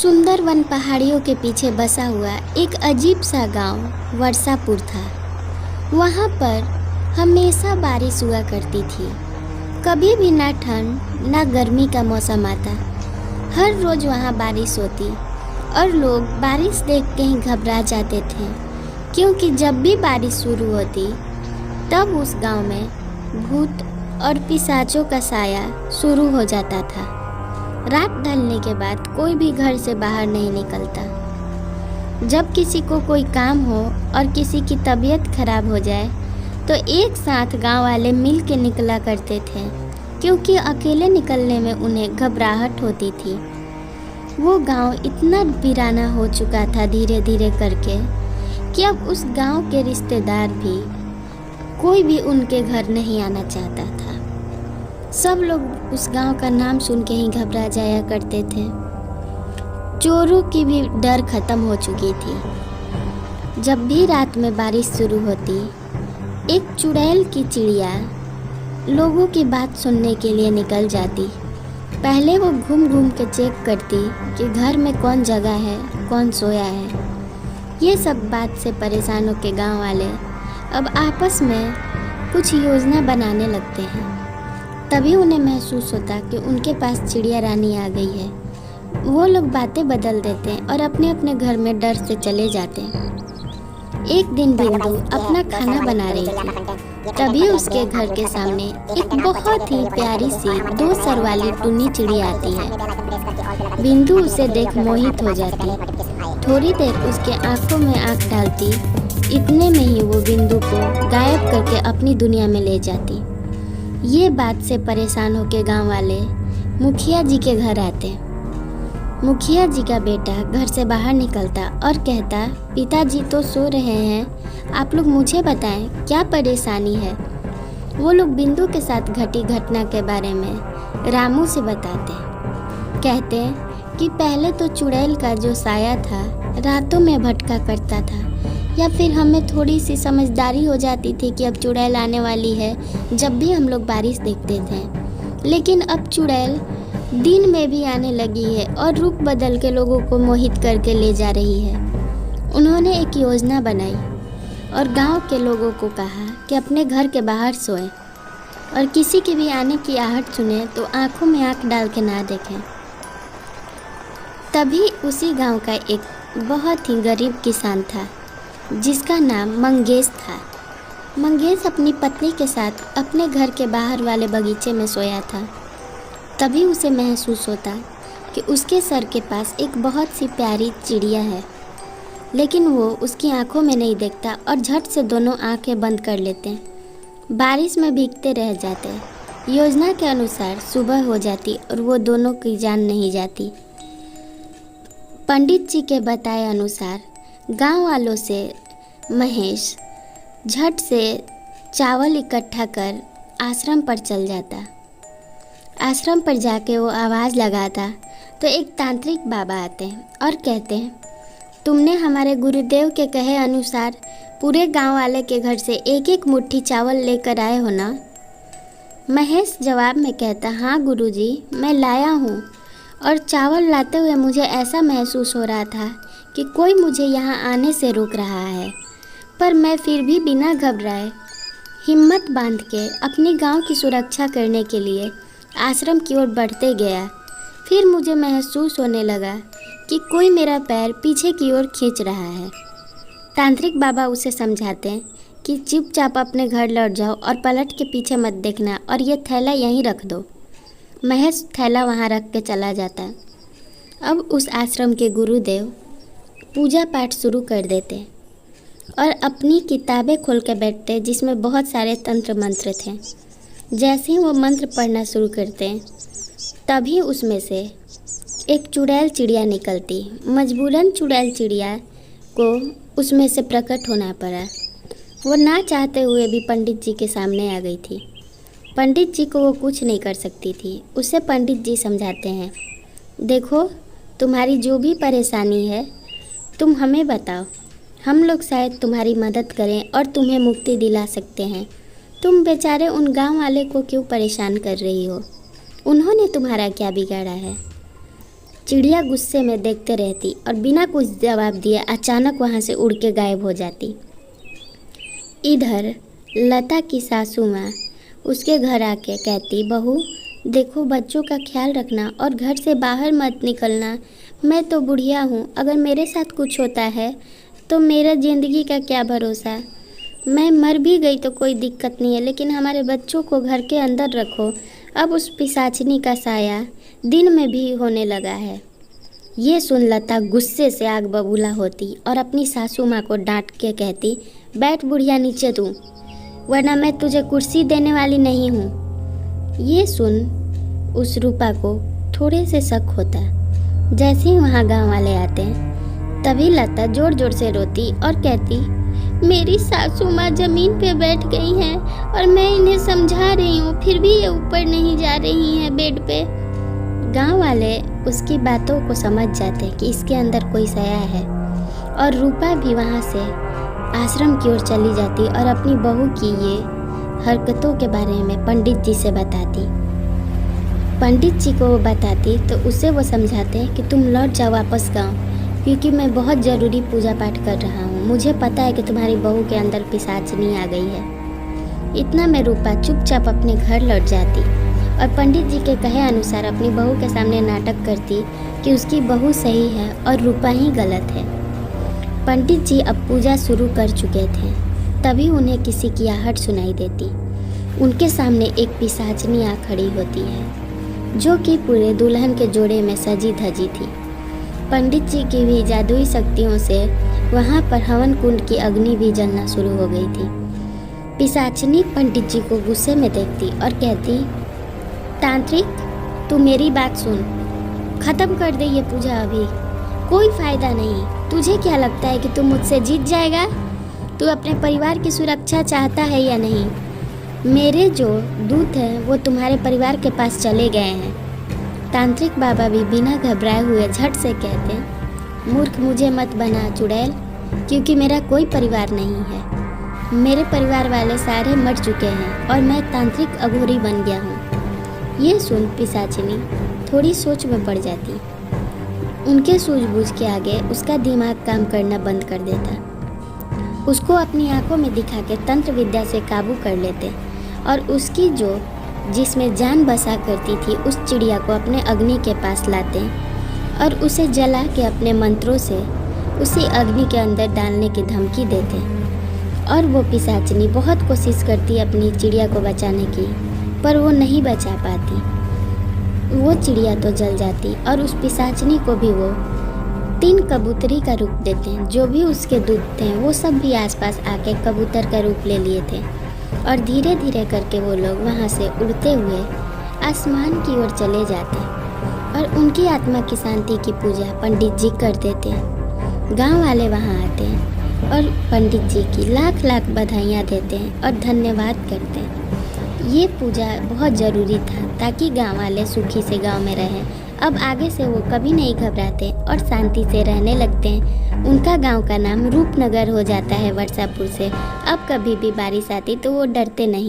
सुंदर वन पहाड़ियों के पीछे बसा हुआ एक अजीब सा गांव वर्षापुर था। वहाँ पर हमेशा बारिश हुआ करती थी। कभी भी ना ठंड ना गर्मी का मौसम आता। हर रोज़ वहाँ बारिश होती और लोग बारिश देख के ही घबरा जाते थे, क्योंकि जब भी बारिश शुरू होती तब उस गांव में भूत और पिशाचों का साया शुरू हो जाता था। रात ढलने के बाद कोई भी घर से बाहर नहीं निकलता। जब किसी को कोई काम हो और किसी की तबीयत खराब हो जाए तो एक साथ गांव वाले मिल के निकला करते थे, क्योंकि अकेले निकलने में उन्हें घबराहट होती थी। वो गांव इतना वीराना हो चुका था धीरे धीरे करके कि अब उस गांव के रिश्तेदार भी कोई भी उनके घर नहीं आना चाहता था। सब लोग उस गांव का नाम सुन के ही घबरा जाया करते थे। चोरों की भी डर खत्म हो चुकी थी। जब भी रात में बारिश शुरू होती, एक चुड़ैल की चिड़िया लोगों की बात सुनने के लिए निकल जाती। पहले वो घूम घूम के चेक करती कि घर में कौन जगा है, कौन सोया है। ये सब बात से परेशान होकर गांव वाले अब आपस में कुछ योजना बनाने लगते हैं। तभी उन्हें महसूस होता कि उनके पास चिड़िया रानी आ गई है। वो लोग बातें बदल देते हैं और अपने अपने घर में डर से चले जाते हैं। एक दिन बिंदु अपना खाना बना रही थी, तभी उसके घर के सामने एक बहुत ही प्यारी सी 2 सर वाली टुन्नी चिड़िया आती है। बिंदु उसे देख मोहित हो जाती। थोड़ी देर उसके आंखों में आंख डालती, इतने में ही वो बिंदु को गायब करके अपनी दुनिया में ले जाती। ये बात से परेशान होकर गांव वाले मुखिया जी के घर आते। मुखिया जी का बेटा घर से बाहर निकलता और कहता, पिताजी तो सो रहे हैं, आप लोग मुझे बताएं क्या परेशानी है। वो लोग बिंदु के साथ घटी घटना के बारे में रामू से बताते। कहते कि पहले तो चुड़ैल का जो साया था रातों में भटका करता था, या फिर हमें थोड़ी सी समझदारी हो जाती थी कि अब चुड़ैल आने वाली है जब भी हम लोग बारिश देखते थे। लेकिन अब चुड़ैल दिन में भी आने लगी है और रूप बदल के लोगों को मोहित करके ले जा रही है। उन्होंने एक योजना बनाई और गांव के लोगों को कहा कि अपने घर के बाहर सोएं और किसी के भी आने की आहट सुने तो आंखों में आंख डाल के ना देखें। तभी उसी गांव का एक बहुत ही गरीब किसान था जिसका नाम मंगेश था। मंगेश अपनी पत्नी के साथ अपने घर के बाहर वाले बगीचे में सोया था। तभी उसे महसूस होता कि उसके सर के पास एक बहुत सी प्यारी चिड़िया है, लेकिन वो उसकी आंखों में नहीं देखता और झट से दोनों आंखें बंद कर लेते। बारिश में भीगते रह जाते। योजना के अनुसार सुबह हो जाती और वो दोनों की जान नहीं जाती। पंडित जी के बताए अनुसार गांव वालों से महेश झट से चावल इकट्ठा कर आश्रम पर चल जाता। आश्रम पर जाके वो आवाज़ लगाता तो एक तांत्रिक बाबा आते हैं और कहते हैं, तुमने हमारे गुरुदेव के कहे अनुसार पूरे गांव वाले के घर से एक एक मुट्ठी चावल लेकर आए हो ना। महेश जवाब में कहता, हाँ गुरुजी, मैं लाया हूँ। और चावल लाते हुए मुझे ऐसा महसूस हो रहा था कि कोई मुझे यहाँ आने से रोक रहा है, पर मैं फिर भी बिना घबराए हिम्मत बांध के अपने गांव की सुरक्षा करने के लिए आश्रम की ओर बढ़ते गया। फिर मुझे महसूस होने लगा कि कोई मेरा पैर पीछे की ओर खींच रहा है। तांत्रिक बाबा उसे समझाते हैं कि चुपचाप अपने घर लौट जाओ और पलट के पीछे मत देखना और ये थैला यहीं रख दो। महेश थैला वहाँ रख के चला जाता। अब उस आश्रम के गुरुदेव पूजा पाठ शुरू कर देते और अपनी किताबें खोल के बैठते जिसमें बहुत सारे तंत्र मंत्र थे। जैसे ही वो मंत्र पढ़ना शुरू करते तभी उसमें से एक चुड़ैल चिड़िया निकलती। मजबूरन चुड़ैल चिड़िया को उसमें से प्रकट होना पड़ा। वो ना चाहते हुए भी पंडित जी के सामने आ गई थी। पंडित जी को वो कुछ नहीं कर सकती थी। उसे पंडित जी समझाते हैं, देखो तुम्हारी जो भी परेशानी है तुम हमें बताओ, हम लोग शायद तुम्हारी मदद करें और तुम्हें मुक्ति दिला सकते हैं। तुम बेचारे उन गांव वाले को क्यों परेशान कर रही हो? उन्होंने तुम्हारा क्या बिगाड़ा है? चिड़िया गुस्से में देखते रहती और बिना कुछ जवाब दिए अचानक वहाँ से उड़ के गायब हो जाती। इधर लता की सासू माँ उसके घर आके कहती, बहू देखो बच्चों का ख्याल रखना और घर से बाहर मत निकलना। मैं तो बुढ़िया हूँ, अगर मेरे साथ कुछ होता है तो मेरा ज़िंदगी का क्या भरोसा। मैं मर भी गई तो कोई दिक्कत नहीं है, लेकिन हमारे बच्चों को घर के अंदर रखो। अब उस पिशाचिनी का साया दिन में भी होने लगा है। ये सुन लता गुस्से से आग बबूला होती और अपनी सासू माँ को डांट के कहती, बैठ बुढ़िया नीचे तू, वरना मैं तुझे कुर्सी देने वाली नहीं हूँ। ये सुन उस रूपा को थोड़े से शक होता। जैसे ही वहाँ गांव वाले आते हैं तभी लता ज़ोर ज़ोर से रोती और कहती, मेरी सासू माँ ज़मीन पे बैठ गई हैं और मैं इन्हें समझा रही हूँ, फिर भी ये ऊपर नहीं जा रही हैं बेड पे। गांव वाले उसकी बातों को समझ जाते कि इसके अंदर कोई साया है और रूपा भी वहाँ से आश्रम की ओर चली जाती और अपनी बहू की ये हरकतों के बारे में पंडित जी से बताती। पंडित जी को वो बताती तो उसे वो समझाते हैं कि तुम लौट जाओ वापस गांव, क्योंकि मैं बहुत ज़रूरी पूजा पाठ कर रहा हूँ। मुझे पता है कि तुम्हारी बहू के अंदर पिशाचिनी आ गई है। इतना में रूपा चुपचाप अपने घर लौट जाती और पंडित जी के कहे अनुसार अपनी बहू के सामने नाटक करती कि उसकी बहू सही है और रूपा ही गलत है। पंडित जी अब पूजा शुरू कर चुके थे, तभी उन्हें किसी की आहट सुनाई देती। उनके सामने एक पिशाचिनी आ खड़ी होती है जो कि पूरे दुल्हन के जोड़े में सजी धजी थी। पंडित जी की भी जादुई शक्तियों से वहाँ पर हवन कुंड की अग्नि भी जलना शुरू हो गई थी। पिशाचिनी पंडित जी को गुस्से में देखती और कहती, तांत्रिक तू मेरी बात सुन, ख़त्म कर दे ये पूजा अभी, कोई फ़ायदा नहीं। तुझे क्या लगता है कि तू मुझसे जीत जाएगा? तू अपने परिवार की सुरक्षा चाहता है या नहीं? मेरे जो दूत हैं वो तुम्हारे परिवार के पास चले गए हैं। तांत्रिक बाबा भी बिना घबराए हुए झट से कहते, मूर्ख मुझे मत बना चुड़ैल, क्योंकि मेरा कोई परिवार नहीं है। मेरे परिवार वाले सारे मर चुके हैं और मैं तांत्रिक अघोरी बन गया हूँ। ये सुन पिशाचिनी थोड़ी सोच में पड़ जाती। उनके सूझबूझ के आगे उसका दिमाग काम करना बंद कर देता। उसको अपनी आंखों में दिखा के तंत्र विद्या से काबू कर लेते और उसकी जो जिसमें जान बसा करती थी उस चिड़िया को अपने अग्नि के पास लाते और उसे जला के अपने मंत्रों से उसी अग्नि के अंदर डालने की धमकी देते। और वो पिशाचिनी बहुत कोशिश करती अपनी चिड़िया को बचाने की, पर वो नहीं बचा पाती। वो चिड़िया तो जल जाती और उस पिशाचिनी को भी वो 3 कबूतरी का रूप देते हैं। जो भी उसके दूत थे वो सब भी आसपास आके कबूतर का रूप ले लिए थे और धीरे धीरे करके वो लोग वहाँ से उड़ते हुए आसमान की ओर चले जाते और उनकी आत्मा की शांति की पूजा पंडित जी कर देते हैं। गांव वाले वहाँ आते हैं और पंडित जी की लाख लाख बधाइयाँ देते हैं और धन्यवाद करते हैं। ये पूजा बहुत ज़रूरी था ताकि गांव वाले सुखी से गांव में रहें। अब आगे से वो कभी नहीं घबराते और शांति से रहने लगते हैं। उनका गांव का नाम रूपनगर हो जाता है वर्षापुर से। अब कभी भी बारिश आती तो वो डरते नहीं।